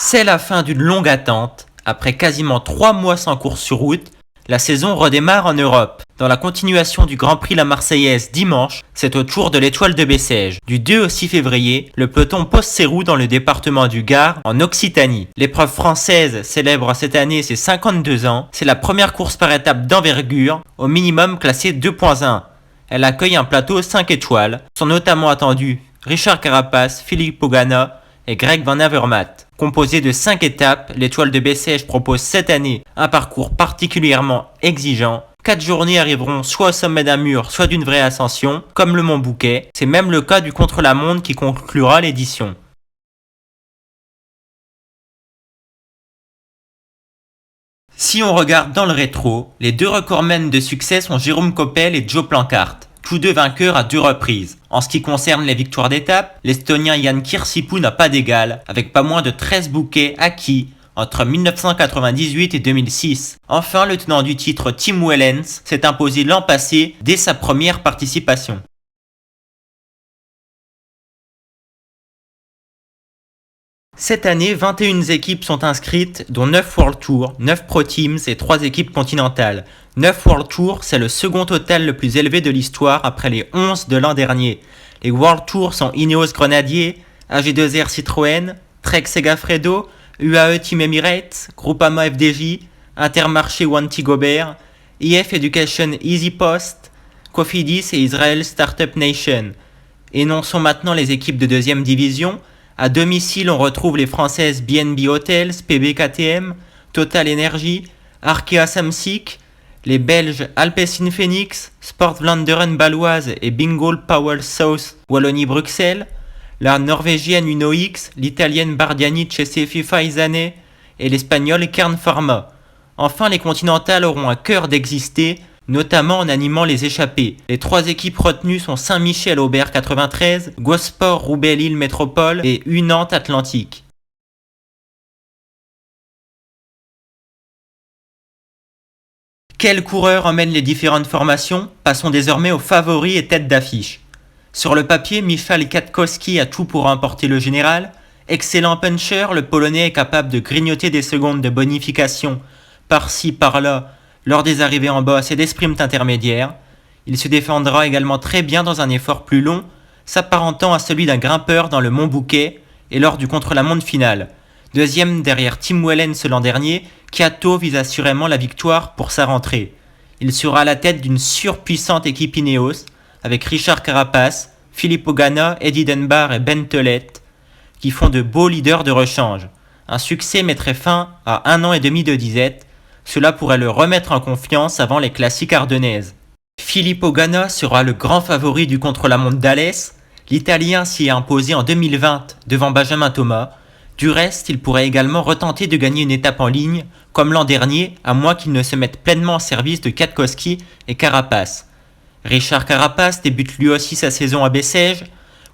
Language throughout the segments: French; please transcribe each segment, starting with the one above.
C'est la fin d'une longue attente. Après quasiment 3 mois sans course sur route, la saison redémarre en Europe. Dans la continuation du Grand Prix La Marseillaise dimanche, c'est au tour de l'Étoile de Bessèges. Du 2 au 6 février, le peloton pose ses roues dans le département du Gard, en Occitanie. L'épreuve française célèbre cette année ses 52 ans. C'est la première course par étape d'envergure, au minimum classée 2.1. Elle accueille un plateau 5 étoiles. Sont notamment attendus Richard Carapace, Philippe Ogana et Greg Van Avermaet. Composé de 5 étapes, l'Étoile de Bessèges propose cette année un parcours particulièrement exigeant. 4 journées arriveront soit au sommet d'un mur, soit d'une vraie ascension, comme le Mont Bouquet. C'est même le cas du contre-la-montre qui conclura l'édition. Si on regarde dans le rétro, les deux recordmen de succès sont Jérôme Coppel et Joe Planckaert, tous deux vainqueurs à 2 reprises. En ce qui concerne les victoires d'étape, l'Estonien Jan Kirsipuu n'a pas d'égal, avec pas moins de 13 bouquets acquis entre 1998 et 2006. Enfin, le tenant du titre Tim Wellens s'est imposé l'an passé dès sa première participation. Cette année, 21 équipes sont inscrites, dont 9 World Tour, 9 Pro Teams et 3 équipes continentales. 9 World Tour, c'est le second total le plus élevé de l'histoire après les 11 de l'an dernier. Les World Tour sont Ineos Grenadier, AG2R Citroën, Trek Segafredo, UAE Team Emirates, Groupama FDJ, Intermarché Wanty Gobert, IF Education Easy Post, Cofidis et Israel Startup Nation. Énonçons maintenant les équipes de deuxième division. À domicile, on retrouve les françaises BNB Hotels, PB-KTM, Total Energy, Arkea Samsic, les belges Alpecin Phoenix, Sport Vlaanderen Baloise et Bingoal Power South Wallonie-Bruxelles, la norvégienne Uno-X, l'italienne Bardiani Cessefi Faisane et l'espagnole Kern Pharma. Enfin, les continentales auront à cœur d'exister, notamment en animant les échappées. Les 3 équipes retenues sont Saint-Michel-Aubert 93, Gosport Roubaix-Lille Métropole et U-Nantes Atlantique. Quels coureurs emmènent les différentes formations? Passons désormais aux favoris et têtes d'affiche. Sur le papier, Michał Kwiatkowski a tout pour remporter le général. Excellent puncher, le Polonais est capable de grignoter des secondes de bonification par-ci par-là lors des arrivées en bosse et des sprints intermédiaires. Il se défendra également très bien dans un effort plus long, s'apparentant à celui d'un grimpeur dans le Mont Bouquet et lors du contre-la-montre final. Deuxième derrière Tim Wellens l'an dernier, Kwiato vise assurément la victoire pour sa rentrée. Il sera à la tête d'une surpuissante équipe Ineos, avec Richard Carapace, Philippe Ogana, Eddie Dunbar et Ben Tollett, qui font de beaux leaders de rechange. Un succès mettrait fin à 1 an et demi de disette. Cela pourrait le remettre en confiance avant les classiques ardennaises. Philippe Ogana sera le grand favori du contre-la-montre d'Alès. L'Italien s'y est imposé en 2020 devant Benjamin Thomas. Du reste, il pourrait également retenter de gagner une étape en ligne, comme l'an dernier, à moins qu'il ne se mette pleinement au service de Kwiatkowski et Carapace. Richard Carapace débute lui aussi sa saison à Bessèges.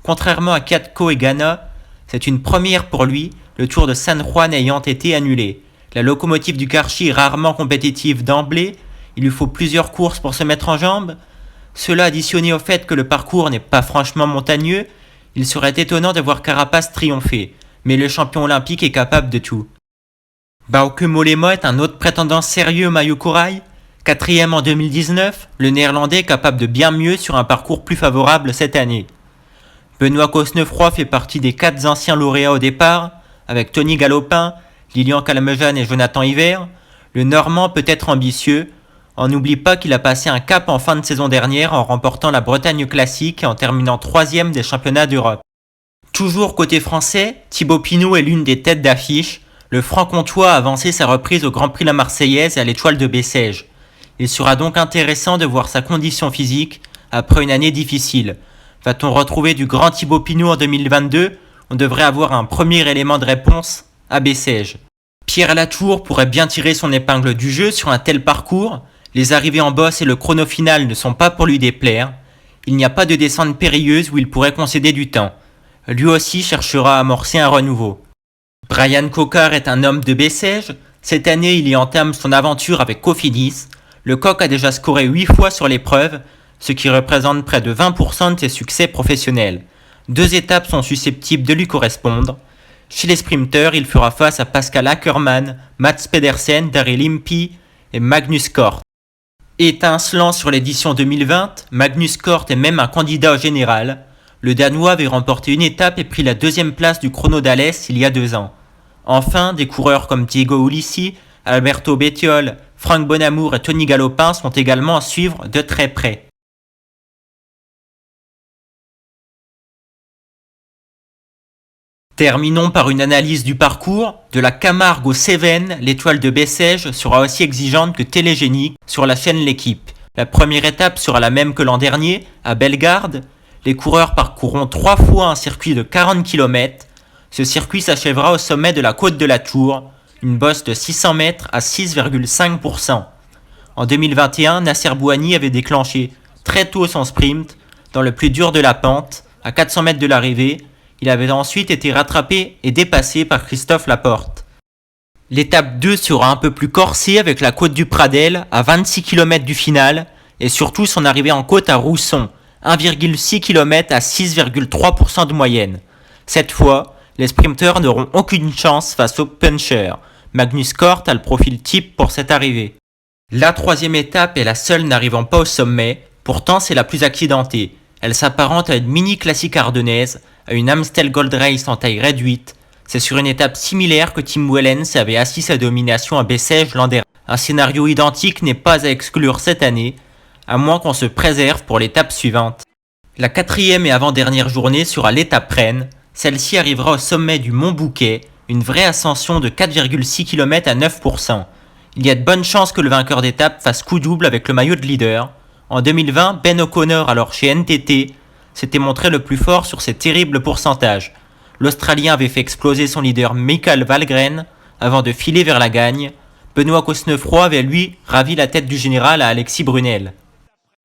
Contrairement à Kwiatko et Gana, c'est une première pour lui, le Tour de San Juan ayant été annulé. La locomotive du Karchi est rarement compétitive d'emblée, il lui faut plusieurs courses pour se mettre en jambes. Cela additionné au fait que le parcours n'est pas franchement montagneux, il serait étonnant de voir Carapace triompher, mais le champion olympique est capable de tout. Bauke Mollema est un autre prétendant sérieux au maillot corail. 4e en 2019, le néerlandais est capable de bien mieux sur un parcours plus favorable cette année. Benoît Cosnefroy fait partie des 4 anciens lauréats au départ, avec Tony Galopin, Lilian Calmejane et Jonathan Hiver. Le Normand peut être ambitieux. On n'oublie pas qu'il a passé un cap en fin de saison dernière en remportant la Bretagne Classique et en terminant 3e des championnats d'Europe. Toujours côté français, Thibaut Pinot est l'une des têtes d'affiche. Le Franc-Comtois a avancé sa reprise au Grand Prix La Marseillaise et à l'Étoile de Bessèges. Il sera donc intéressant de voir sa condition physique après une année difficile. Va-t-on retrouver du grand Thibaut Pinot en 2022? On devrait avoir un premier élément de réponse à Bessèges. Pierre Latour pourrait bien tirer son épingle du jeu sur un tel parcours. Les arrivées en bosse et le chrono final ne sont pas pour lui déplaire. Il n'y a pas de descente périlleuse où il pourrait concéder du temps. Lui aussi cherchera à amorcer un renouveau. Brian Cocard est un homme de Bessèges. Cette année, il y entame son aventure avec Cofidis. Le coq a déjà scoré 8 fois sur l'épreuve, ce qui représente près de 20% de ses succès professionnels. 2 étapes sont susceptibles de lui correspondre. Chez les sprinteurs, il fera face à Pascal Ackermann, Mats Pedersen, Daryl Impey et Magnus Cort. Étincelant sur l'édition 2020, Magnus Cort est même un candidat au général. Le Danois avait remporté une étape et pris la deuxième place du chrono d'Alès il y a 2 ans. Enfin, des coureurs comme Diego Ulissi, Alberto Bettiol, Franck Bonamour et Tony Galopin sont également à suivre de très près. Terminons par une analyse du parcours. De la Camargue aux Cévennes, l'étoile de Bessèges sera aussi exigeante que télégénique sur la chaîne L'Équipe. La première étape sera la même que l'an dernier, à Bellegarde. Les coureurs parcourront 3 fois un circuit de 40 km. Ce circuit s'achèvera au sommet de la côte de la Tour, une bosse de 600 mètres à 6,5%. En 2021, Nasser Bouhanni avait déclenché très tôt son sprint, dans le plus dur de la pente, à 400 mètres de l'arrivée. Il avait ensuite été rattrapé et dépassé par Christophe Laporte. L'étape 2 sera un peu plus corsée avec la côte du Pradel à 26 km du final et surtout son arrivée en côte à Rousson, 1,6 km à 6,3% de moyenne. Cette fois, les sprinteurs n'auront aucune chance face aux punchers. Magnus Cort a le profil type pour cette arrivée. La troisième étape est la seule n'arrivant pas au sommet, pourtant c'est la plus accidentée. Elle s'apparente à une mini classique ardennaise, à une Amstel Gold Race en taille réduite. C'est sur une étape similaire que Tim Wellens avait assis sa domination à Bessèges l'an dernier. Un scénario identique n'est pas à exclure cette année, à moins qu'on se préserve pour l'étape suivante. La quatrième et avant-dernière journée sera l'étape Rennes. Celle-ci arrivera au sommet du Mont Bouquet, une vraie ascension de 4,6 km à 9%. Il y a de bonnes chances que le vainqueur d'étape fasse coup double avec le maillot de leader. En 2020, Ben O'Connor, alors chez NTT, s'était montré le plus fort sur ces terribles pourcentages. L'Australien avait fait exploser son leader Michael Valgren avant de filer vers la gagne. Benoît Cosnefroy avait lui ravi la tête du général à Alexis Brunel.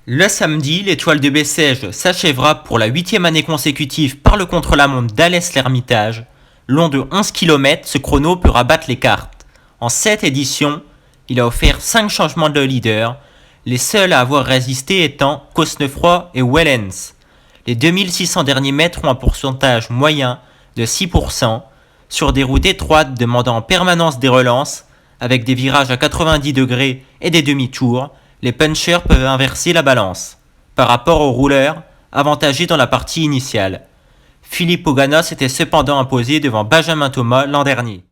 Le samedi, l'étoile de Bessèges s'achèvera pour la 8e année consécutive par le contre-la-montre d'Alès-l'Hermitage. Long de 11 km, ce chrono peut rabattre les cartes. En 7 éditions, il a offert 5 changements de leader, les seuls à avoir résisté étant Cosnefroy et Wellens. Les 2600 derniers mètres ont un pourcentage moyen de 6%, sur des routes étroites demandant en permanence des relances, avec des virages à 90 degrés et des demi-tours. Les punchers peuvent inverser la balance, par rapport aux rouleurs, avantagés dans la partie initiale. Philippe Oganos s'était cependant imposé devant Benjamin Thomas l'an dernier.